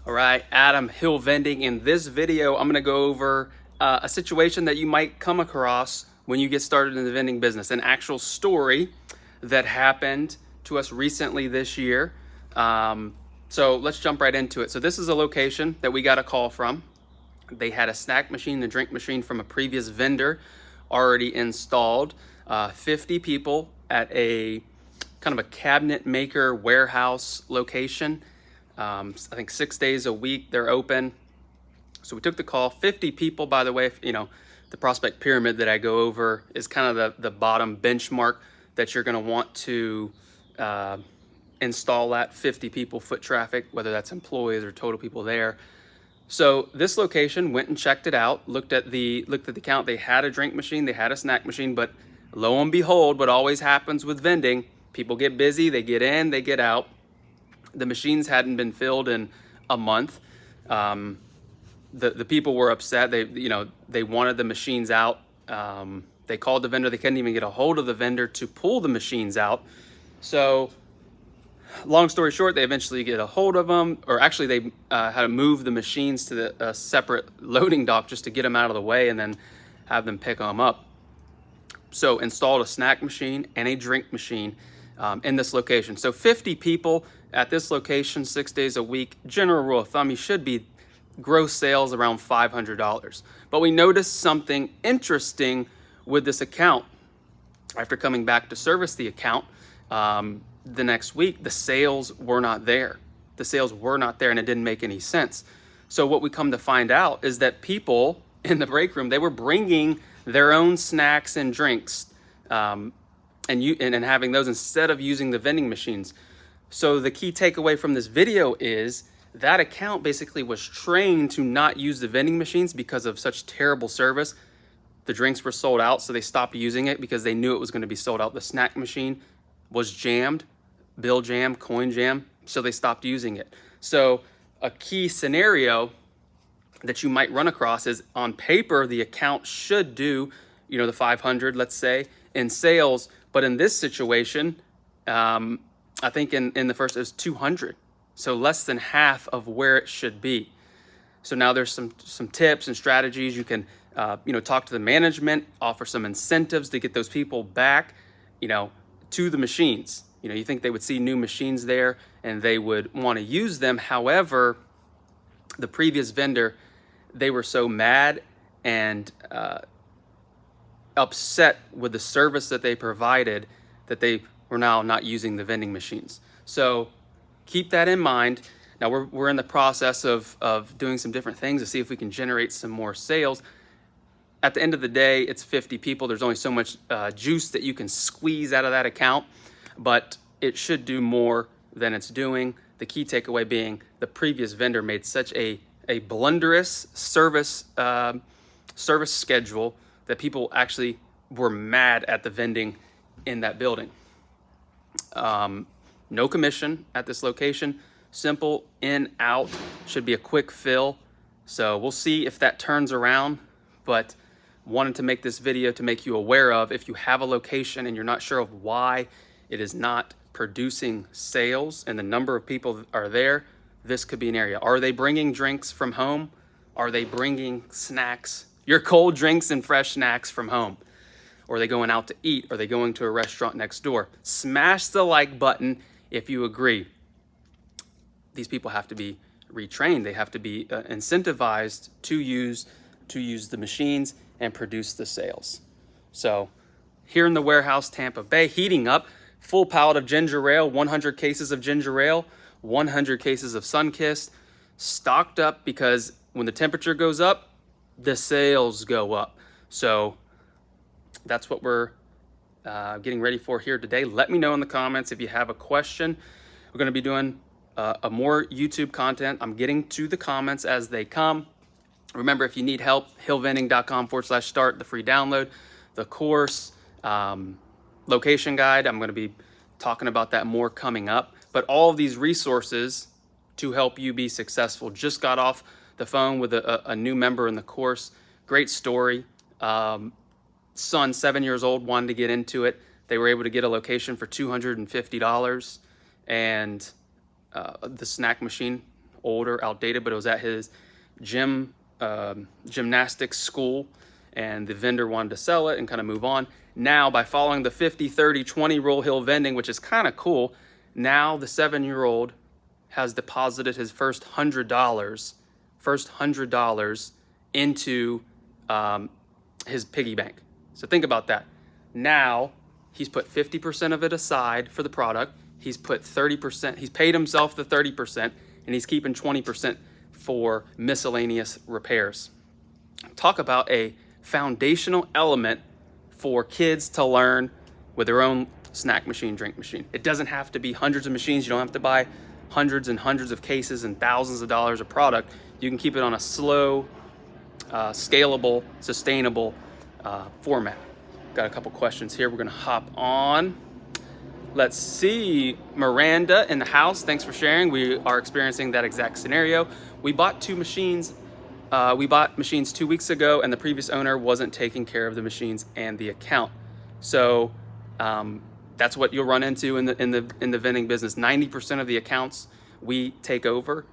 All right, Adam, Hill Vending. In this video, I'm going to go over a situation that you might come across when you get started in the vending business, an actual story that happened to us recently this year. So let's jump right into it. So this is a location that we got a call from. They had a snack machine and a drink machine from a previous vendor already installed. 50 people at a kind of a cabinet maker warehouse location. I think 6 days a week they're open. So we took the call. 50 people, by the way, the prospect pyramid that I go over is kind of the bottom benchmark that you're going to want to install at 50 people foot traffic, whether that's employees or total people there. So this location went and checked it out, looked at the count. They had a drink machine, they had a snack machine, but lo and behold, what always happens with vending, people get busy, they get in, they get out. The machines hadn't been filled in a month. The people were upset. They wanted the machines out. They called the vendor. They couldn't even get a hold of the vendor to pull the machines out. So long story short, they eventually get a hold of them, or actually they had to move the machines to a separate loading dock just to get them out of the way and then have them pick them up. So installed a snack machine and a drink machine in this location. So 50 people at this location, 6 days a week. General rule of thumb, you should be gross sales around $500. But we noticed something interesting with this account. After coming back to service the account the next week, the sales were not there. The sales were not there, and it didn't make any sense. So what we come to find out is that people in the break room, they were bringing their own snacks and drinks and having those instead of using the vending machines. So the key takeaway from this video is that account basically was trained to not use the vending machines because of such terrible service. The drinks were sold out, so they stopped using it because they knew it was going to be sold out. The snack machine was jammed, bill jam, coin jam, so they stopped using it. So a key scenario that you might run across is, on paper, the account should do, the 500, let's say, in sales. But in this situation, I think in the first, it was 200. So less than half of where it should be. So now there's some tips and strategies. You can, talk to the management, offer some incentives to get those people back, to the machines. You think they would see new machines there and they would want to use them. However, the previous vendor, they were so mad and upset with the service that they provided that they were now not using the vending machines. So keep that in mind. Now we're in the process of doing some different things to see if we can generate some more sales. At the end of the day, it's 50 people. There's only so much juice that you can squeeze out of that account, but it should do more than it's doing. The key takeaway being the previous vendor made such a blunderous service schedule that people actually were mad at the vending in that building. No commission at this location. Simple in, out, should be a quick fill. So we'll see if that turns around, but wanted to make this video to make you aware of, if you have a location and you're not sure of why it is not producing sales and the number of people are there, this could be an area. Are they bringing drinks from home? Are they bringing snacks, your cold drinks and fresh snacks from home? Or are they going out to eat? Are they going to a restaurant next door? Smash the like button if you agree. These people have to be retrained. They have to be incentivized to use the machines and produce the sales. So here in the warehouse, Tampa Bay, heating up, full pallet of ginger ale, 100 cases of ginger ale, 100 cases of Sunkist, stocked up, because when the temperature goes up, the sales go up. So that's what we're getting ready for here today. Let me know in the comments if you have a question. We're going to be doing a more YouTube content. I'm getting to the comments as they come. Remember, if you need help, hillvending.com/start, the free download, the course, location guide. I'm going to be talking about that more coming up. But all of these resources to help you be successful. Just got off the phone with a new member in the course. Great story. Son, 7 years old, wanted to get into it. They were able to get a location for $250, and the snack machine older, outdated, but it was at his gymnastics school, and the vendor wanted to sell it and kind of move on. Now, by following the 50-30-20 rule, Hill Vending, which is kind of cool, now the 7-year-old has deposited his first $100 into his piggy bank. So think about that. Now he's put 50% of it aside for the product. He's put 30%, he's paid himself the 30%, and he's keeping 20% for miscellaneous repairs. Talk about a foundational element for kids to learn with their own snack machine, drink machine. It doesn't have to be hundreds of machines. You don't have to buy hundreds and hundreds of cases and thousands of dollars of product. You can keep it on a slow, scalable, sustainable format. Got a couple questions here. We're gonna hop on. Let's see, Miranda in the house, thanks for sharing. We are experiencing that exact scenario. We bought 2 machines. We bought machines 2 weeks ago, and the previous owner wasn't taking care of the machines and the account. So that's what you'll run into in the vending business. 90% of the accounts we take over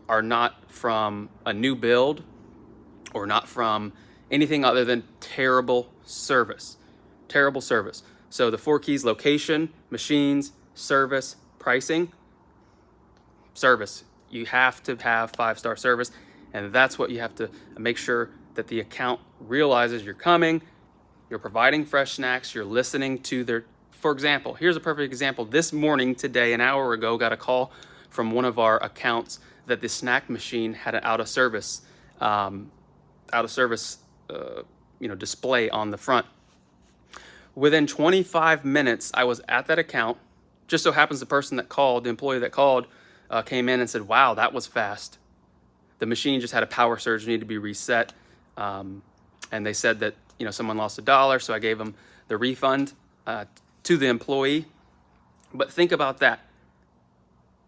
are not from a new build or not from anything other than terrible service. Terrible service. So the 4 keys: location, machines, service, pricing. Service. You have to have 5-star service, and that's what you have to make sure that the account realizes you're coming, you're providing fresh snacks, you're listening to their, for example, here's a perfect example. This morning, today, an hour ago, got a call from one of our accounts that the snack machine had an out of service display on the front. Within 25 minutes, I was at that account. Just so happens the person that called, the employee that called, came in and said, wow, that was fast. The machine just had a power surge, needed to be reset. And they said that, someone lost $1, so I gave them the refund to the employee. But think about that.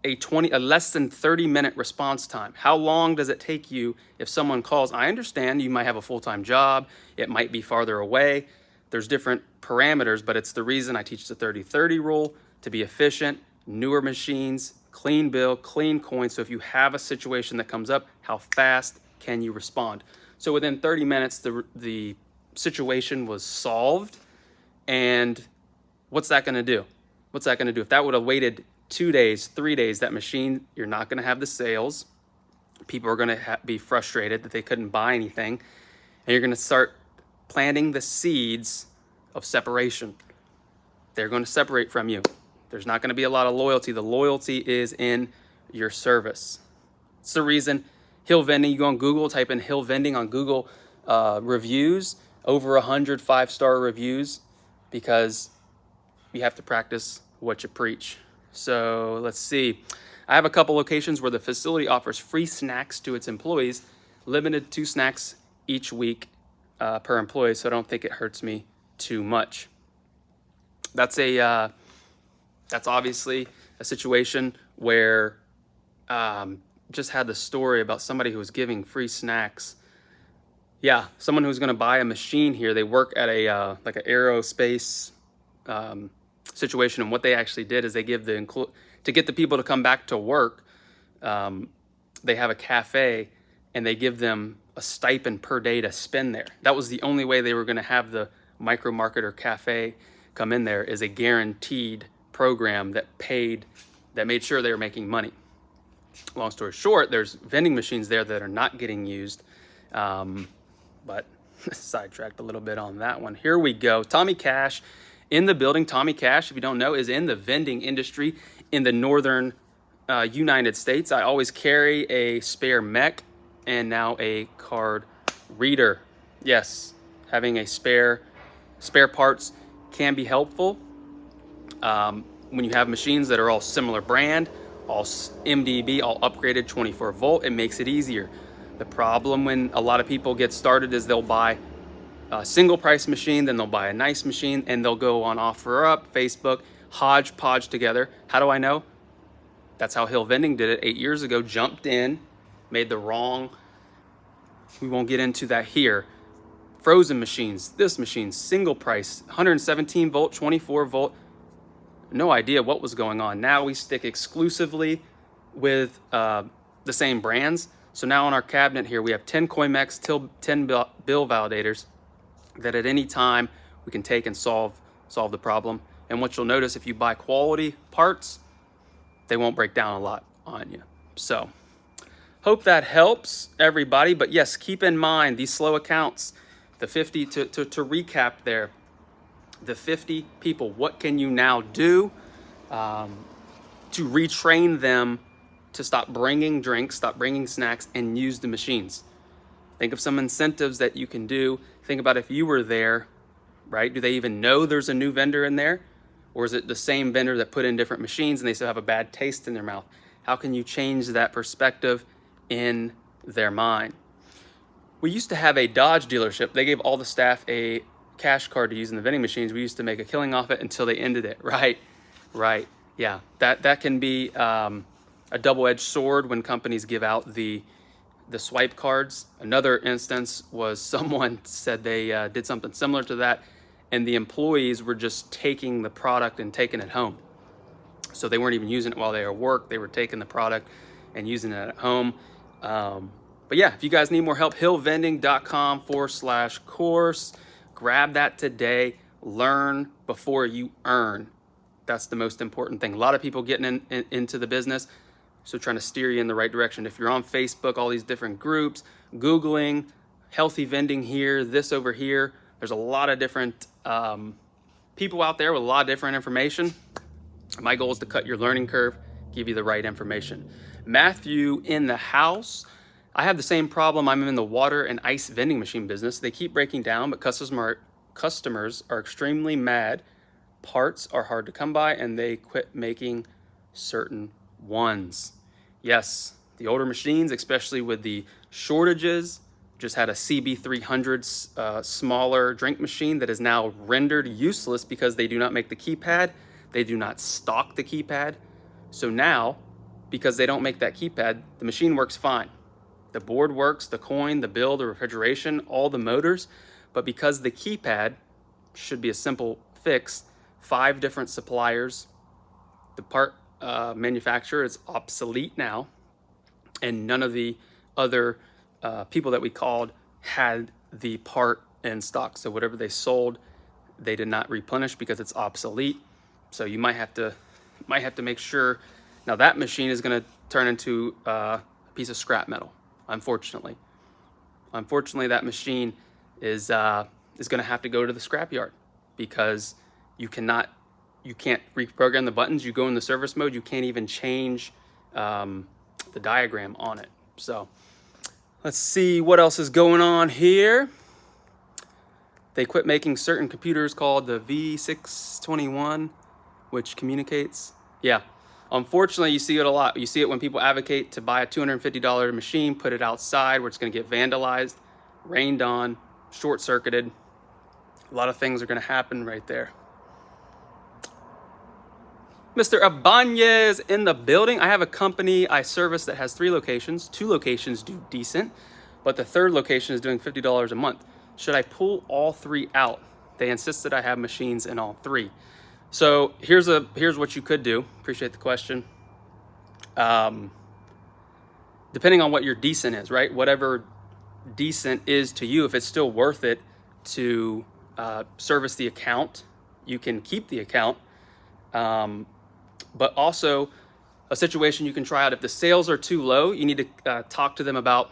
A less than 30-minute response time. How long does it take you if someone calls? I understand you might have a full-time job. It might be farther away. There's different parameters, but it's the reason I teach the 30-30 rule, to be efficient, newer machines, clean bill, clean coin. So if you have a situation that comes up, how fast can you respond? So within 30 minutes, the situation was solved. And what's that going to do? What's that going to do? If that would have waited 2 days, 3 days, that machine, you're not going to have the sales. People are going to be frustrated that they couldn't buy anything. And you're going to start planting the seeds of separation. They're going to separate from you. There's not going to be a lot of loyalty. The loyalty is in your service. It's the reason Hill Vending, you go on Google, type in Hill Vending on Google reviews, over 100 5-star reviews, because you have to practice what you preach. So let's see. I have a couple locations where the facility offers free snacks to its employees, limited 2 snacks each week per employee, so I don't think it hurts me too much. That's obviously a situation where just had the story about somebody who was giving free snacks. Yeah, someone who's going to buy a machine here. They work at a like an aerospace situation, and what they actually did is they give to get the people to come back to work. They have a cafe, and they give them a stipend per day to spend there. That was the only way they were going to have the micro market or cafe come in there, is a guaranteed program that made sure they were making money. Long story short, there's vending machines there that are not getting used, but sidetracked a little bit on that one. Here we go. Tommy Cash in the building. Tommy Cash, if you don't know, is in the vending industry in the northern United States. I always carry a spare mech and now a card reader. Yes, having a spare parts can be helpful. When you have machines that are all similar brand, all MDB, all upgraded 24 volt, it makes it easier. The problem when a lot of people get started is they'll buy a single price machine, then they'll buy a nice machine, and they'll go on OfferUp, Facebook, hodgepodge together. How do I know? That's how Hill Vending did it 8 years ago. Jumped in, made the wrong, we won't get into that here. Frozen machines, this machine, single price, 117 volt, 24 volt. No idea what was going on. Now we stick exclusively with the same brands. So now on our cabinet here, we have 10 Coimex, 10 bill validators that at any time we can take and solve the problem. And what you'll notice, if you buy quality parts, they won't break down a lot on you. So hope that helps everybody. But yes, keep in mind these slow accounts, the 50 to recap there, the 50 people, what can you now do to retrain them to stop bringing drinks, stop bringing snacks, and use the machines? Think of some incentives that you can do. Think about if you were there, right? Do they even know there's a new vendor in there? Or is it the same vendor that put in different machines and they still have a bad taste in their mouth? How can you change that perspective in their mind? We used to have a Dodge dealership. They gave all the staff a cash card to use in the vending machines. We used to make a killing off it until they ended it, right? Right, yeah. That can be a double-edged sword when companies give out the swipe cards. Another instance was someone said they did something similar to that, and the employees were just taking the product and taking it home. So they weren't even using it while they were at work. They were taking the product and using it at home. But yeah, if you guys need more help, hillvending.com/course. Grab that today. Learn before you earn. That's the most important thing. A lot of people getting into the business, so trying to steer you in the right direction. If you're on Facebook, all these different groups, Googling healthy vending here, this over here, there's a lot of different people out there with a lot of different information. My goal is to cut your learning curve, give you the right information. Matthew in the house. I have the same problem. I'm in the water and ice vending machine business. They keep breaking down, but customers are extremely mad. Parts are hard to come by, and they quit making certain ones. Yes, the older machines, especially with the shortages, just had a CB300 smaller drink machine that is now rendered useless because they do not make the keypad. They do not stock the keypad. So now, because they don't make that keypad, the machine works fine. The board works, the coin, the bill, the refrigeration, all the motors. But because the keypad should be a simple fix, 5 different suppliers, the part manufacturer is obsolete now, and none of the other people that we called had the part in stock. So whatever they sold, they did not replenish because it's obsolete. So you might have to make sure. Now that machine is going to turn into a piece of scrap metal. Unfortunately, that machine is going to have to go to the scrapyard because you can't reprogram the buttons. You go in the service mode, you can't even change the diagram on it. So let's see what else is going on here. They quit making certain computers called the V621, which communicates. Yeah, unfortunately, you see it a lot. You see it when people advocate to buy a $250 machine, put it outside where it's going to get vandalized, rained on, short-circuited. A lot of things are going to happen right there. Mr. Abanez in the building. I have a company I service that has 3 locations. 2 locations do decent, but the 3rd location is doing $50 a month. Should I pull all 3 out? They insist that I have machines in all 3. So here's what you could do. Appreciate the question. Depending on what your decent is, right? Whatever decent is to you, if it's still worth it to service the account, you can keep the account. But also a situation you can try out. If the sales are too low, you need to talk to them about,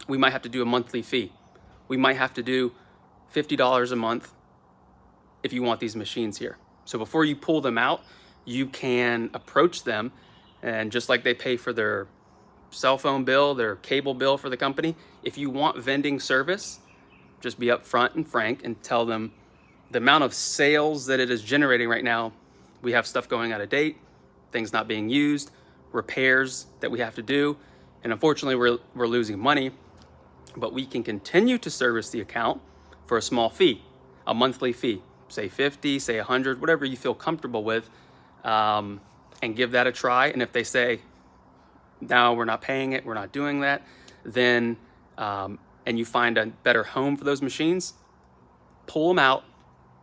we might have to do a monthly fee. We might have to do $50 a month if you want these machines here. So before you pull them out, you can approach them, and just like they pay for their cell phone bill, their cable bill for the company, if you want vending service, just be upfront and frank and tell them the amount of sales that it is generating right now. We have stuff going out of date, things not being used, repairs that we have to do, and unfortunately we're losing money, but we can continue to service the account for a small fee, a monthly fee. Say 50, say 100, whatever you feel comfortable with, and give that a try. And if they say, no, we're not paying it, we're not doing that, then, and you find a better home for those machines, pull them out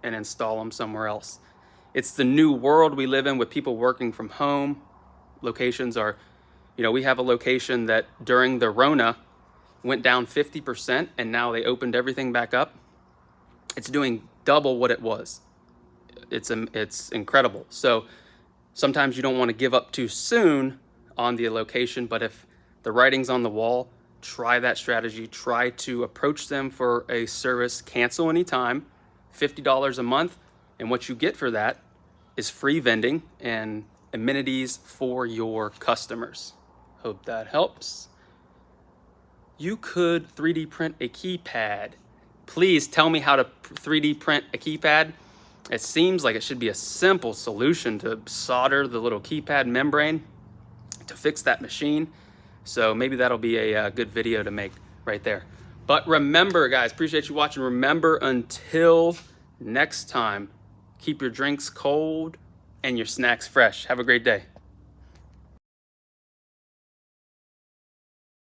and install them somewhere else. It's the new world we live in with people working from home. Locations are You know, we have a location that during the Rona went down 50%, and now they opened everything back up. It's doing double what it was. It's incredible. So sometimes you don't want to give up too soon on the location, but if the writing's on the wall, try that strategy. Try to approach them for a service, cancel anytime, $50 a month, and what you get for that is free vending and amenities for your customers. Hope that helps. You could 3D print a keypad. Please tell me how to 3D print a keypad. It seems like it should be a simple solution to solder the little keypad membrane to fix that machine. So maybe that'll be a good video to make right there. But remember, guys, appreciate you watching. Remember, until next time, keep your drinks cold and your snacks fresh. Have a great day.